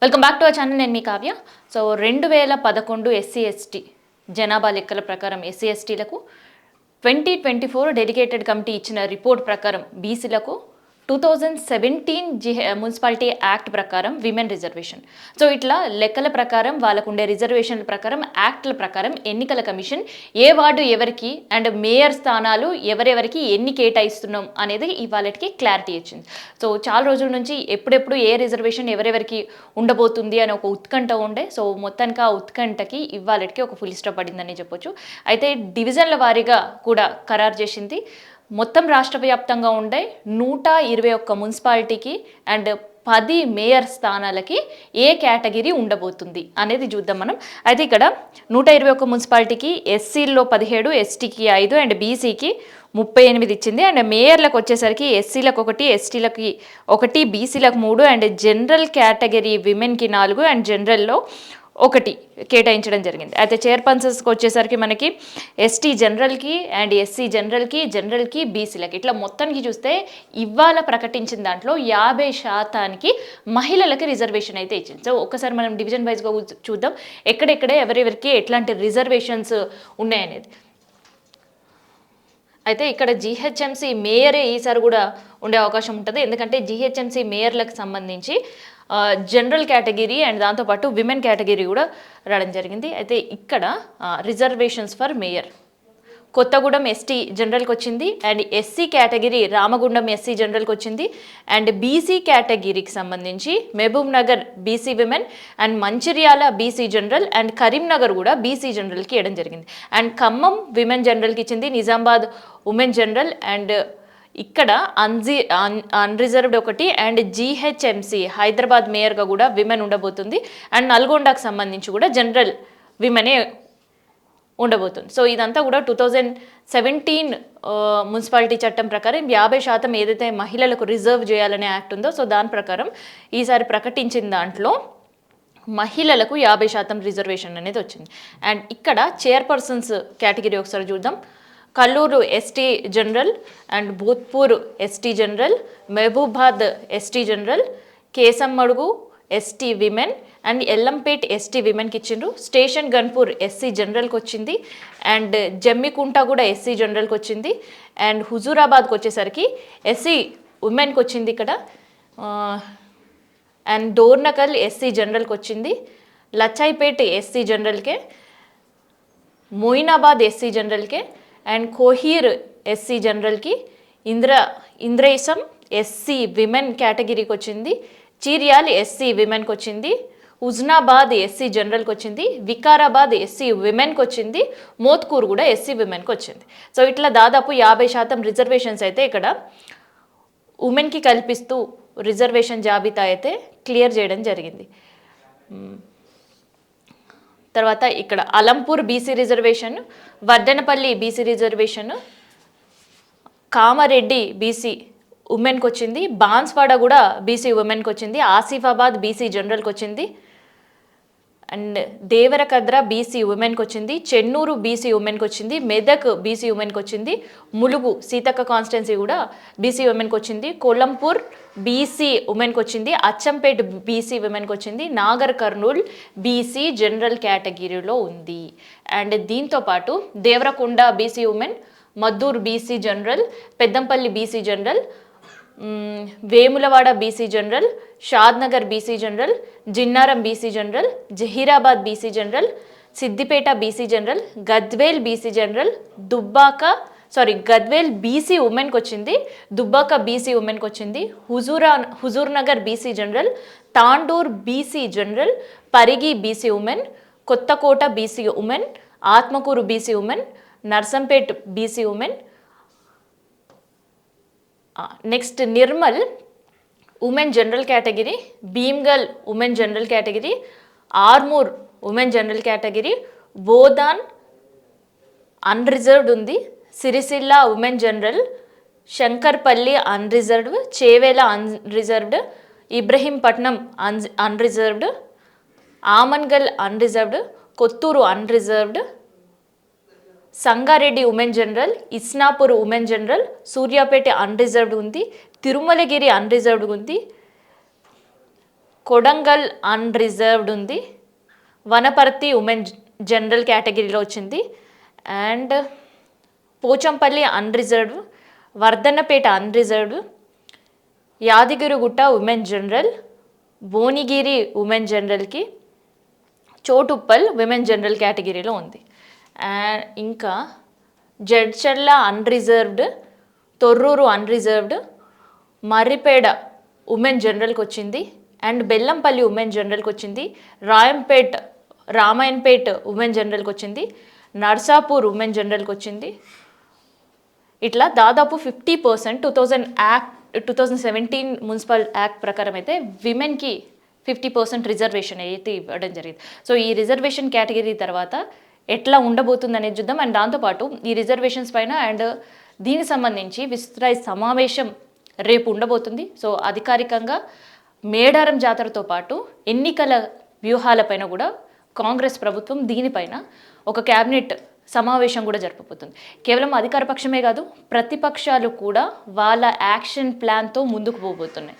Welcome back to our channel. నేను మీ Kavya. So 2011 SC ST జనాభా లెక్కల ప్రకారం ఎస్సీ ఎస్టీలకు 2024 డెడికేటెడ్ కమిటీ ఇచ్చిన రిపోర్ట్ ప్రకారం బీసీలకు 2017 మున్సిపాలిటీ యాక్ట్ ప్రకారం విమెన్ రిజర్వేషన్. సో ఇట్లా లెక్కల ప్రకారం వాళ్ళకు ఉండే రిజర్వేషన్ల ప్రకారం యాక్ట్ల ప్రకారం ఎన్నికల కమిషన్ ఏ వార్డు ఎవరికి అండ్ మేయర్ స్థానాలు ఎవరెవరికి ఎన్ని కేటాయిస్తున్నాం అనేది ఇవాళకి క్లారిటీ ఇచ్చింది. సో చాలా రోజుల నుంచి ఎప్పుడెప్పుడు ఏ రిజర్వేషన్ ఎవరెవరికి ఉండబోతుంది అని ఒక ఉత్కంఠ ఉండే. సో మొత్తానికి ఆ ఉత్కంఠకి ఇవాళకి ఒక ఫుల్ స్టాప్ పడిందని చెప్పొచ్చు. అయితే డివిజన్ల వారీగా కూడా ఖరారు చేసింది. మొత్తం రాష్ట్ర వ్యాప్తంగా ఉండే 121 మున్సిపాలిటీకి అండ్ 10 మేయర్ స్థానాలకి ఏ కేటగిరీ ఉండబోతుంది అనేది చూద్దాం మనం. అయితే ఇక్కడ 121 మున్సిపాలిటీకి ఎస్సీల్లో 17, ఎస్టీకి 5 అండ్ బీసీకి 38 ఇచ్చింది. అండ్ మేయర్లకు వచ్చేసరికి ఎస్సీలకు 1, ఎస్టీలకి 1, బీసీలకు 3 అండ్ జనరల్ కేటగిరీ విమెన్కి 4 అండ్ జనరల్లో 1 కేటాయించడం జరిగింది. అయితే చైర్పర్సన్స్కి వచ్చేసరికి మనకి ఎస్టీ జనరల్కి అండ్ ఎస్సీ జనరల్కి బీసీలకి ఇట్లా మొత్తానికి చూస్తే ఇవాళ ప్రకటించిన దాంట్లో 50% మహిళలకి రిజర్వేషన్ అయితే ఇచ్చింది. సో ఒక్కసారి మనం డివిజన్ వైజ్గా చూద్దాం ఎక్కడెక్కడ ఎవరెవరికి ఎట్లాంటి రిజర్వేషన్స్ ఉన్నాయనేది. అయితే ఇక్కడ జిహెచ్ఎంసీ మేయరే ఈసారి కూడా ఉండే అవకాశం ఉంటుంది. ఎందుకంటే జిహెచ్ఎంసీ మేయర్లకు సంబంధించి జనరల్ కేటగిరీ అండ్ దాంతోపాటు విమెన్ కేటగిరీ కూడా రావడం జరిగింది. అయితే ఇక్కడ reservations for mayor Kothagudem ST జనరల్కి వచ్చింది and SC category Ramagundam SC జనరల్కి వచ్చింది అండ్ బీసీ కేటగిరీకి సంబంధించి Mahabubnagar BC women and Mancherial BC general and Karimnagar కూడా బీసీ జనరల్కి ఇవ్వడం జరిగింది. అండ్ ఖమ్మం విమెన్ జనరల్కి ఇచ్చింది, నిజామాబాద్ ఉమెన్ జనరల్ అండ్ ఇక్కడ అన్రిజర్వ్డ్ 1 అండ్ జిహెచ్ఎంసీ హైదరాబాద్ మేయర్గా కూడా విమెన్ ఉండబోతుంది అండ్ నల్గొండకు సంబంధించి కూడా జనరల్ విమెనే ఉండబోతుంది. సో ఇదంతా కూడా 2017 మున్సిపాలిటీ చట్టం ప్రకారం 50% ఏదైతే మహిళలకు రిజర్వ్ చేయాలనే యాక్ట్ ఉందో సో దాని ప్రకారం ఈసారి ప్రకటించిన దాంట్లో మహిళలకు 50% రిజర్వేషన్ అనేది వచ్చింది. అండ్ ఇక్కడ చైర్పర్సన్స్ కేటగిరీ ఒకసారి చూద్దాం. Kalluru ST general and Bhoothpur ST general, Mahabubabad ST general, Kesammadugu ST women and Ellampet ST విమెన్కి ఇచ్చిండ్రు. స్టేషన్ గన్పూర్ ఎస్సీ జనరల్కి వచ్చింది అండ్ జమ్మికుంట కూడా ఎస్సీ జనరల్కి వచ్చింది అండ్ హుజూరాబాద్కి వచ్చేసరికి ఎస్సీ ఉమెన్కి వచ్చింది ఇక్కడ అండ్ డోర్నకల్ ఎస్సీ జనరల్కి వచ్చింది, లచ్చాయిపేట్ ఎస్సీ జనరల్కే, మొయినాబాద్ ఎస్సీ జనరల్కే అండ్ కోహీర్ ఎస్సీ జనరల్కి, ఇంద్రేశం ఎస్సీ విమెన్ కేటగిరీకి వచ్చింది, చీర్యాల్ ఎస్సీ విమెన్కి వచ్చింది, హుజనాబాద్ ఎస్సీ జనరల్కి వచ్చింది, వికారాబాద్ ఎస్సీ విమెన్కి వచ్చింది, మోత్కూర్ కూడా ఎస్సీ విమెన్కి వచ్చింది. సో ఇట్లా దాదాపు 50% రిజర్వేషన్స్ అయితే ఇక్కడ ఉమెన్కి కల్పిస్తూ రిజర్వేషన్ జాబితా అయితే క్లియర్ చేయడం జరిగింది. తర్వాత ఇక్కడ Alampur BC reservation, Vardhanapalli BC reservation, Kamareddy BC ఉమెన్కి వచ్చింది, బాన్స్వాడ కూడా బీసీ ఉమెన్కి వచ్చింది, ఆసిఫాబాద్ బీసీ జనరల్కి వచ్చింది అండ్ దేవరకద్ర బీసీ ఉమెన్కి వచ్చింది, చెన్నూరు బీసీ ఉమెన్కి వచ్చింది, మెదక్ బీసీ ఉమెన్కి వచ్చింది, ములుగు సీతక్క కాన్స్టిట్యున్సీ కూడా బీసీ ఉమెన్కి వచ్చింది, కొల్లంపూర్ బీసీ ఉమెన్కి వచ్చింది, అచ్చంపేట్ బీసీ ఉమెన్కి వచ్చింది, నాగర్ కర్నూల్ బీసీ జనరల్ కేటగిరీలో ఉంది. అండ్ దీంతోపాటు Devarakonda BC women, Maddur BC general, Peddampalli BC general, Vemulawada BC general, Shadnagar BC general, Jinnaram BC general, Zaheerabad BC general, Siddipet BC general, Gadwal BC general, Gadwal BC ఉమెన్కి వచ్చింది, దుబ్బాక బీసీ ఉమెన్కి వచ్చింది, Huzurnagar BC general, Tandur BC general, Parigi BC women, Kothakota BC women, Atmakur BC women, Narsampet BC women, next Nirmal women general category, Bheemgal women general category, Armoor women general category, Bodhan unreserved ఉంది, Sircilla women general, Shankarpally unreserved, Chevella unreserved, Ibrahimpatnam unreserved, Amangal unreserved, Kothur unreserved, Sangareddy women general, Isnapur women general, Suryapet unreserved ఉంది, Tirumalagiri unreserved ఉంది, Kodangal unreserved ఉంది, Wanaparthy women general కేటగిరీలో వచ్చింది, and Pochampally unreserved, Wardhannapet unreserved, Yadagirigutta women general, Bhuvanagiri women జనరల్కి, Choutuppal women general కేటగిరీలో ఉంది. And ఇంకా Jadcherla unreserved, Thorrur unreserved, Maripeda women జనరల్కి వచ్చింది, అండ్ బెల్లంపల్లి ఉమెన్ జనరల్కి వచ్చింది, రామాయణపేట్ ఉమెన్ జనరల్కి వచ్చింది, నర్సాపూర్ ఉమెన్ జనరల్కి వచ్చింది. ఇట్లా దాదాపు 50% 2017 మున్సిపల్ యాక్ట్ ప్రకారం అయితే విమెన్కి 50% రిజర్వేషన్ అయితే ఇవ్వడం జరిగింది. సో ఈ రిజర్వేషన్ కేటగిరీ తర్వాత ఎట్లా ఉండబోతుంది అనేది చూద్దాం. అండ్ దాంతోపాటు ఈ రిజర్వేషన్స్ పైన అండ్ దీనికి సంబంధించి విస్తృత సమావేశం రేపు ఉండబోతుంది. సో అధికారికంగా మేడారం జాతరతో పాటు ఎన్నికల వ్యూహాలపైన కూడా కాంగ్రెస్ ప్రభుత్వం దీనిపైన ఒక క్యాబినెట్ సమావేశం కూడా జరపబోతుంది. కేవలం అధికార పక్షమే కాదు, ప్రతిపక్షాలు కూడా వాళ్ళ యాక్షన్ ప్లాన్తో ముందుకు పోబోతున్నాయి.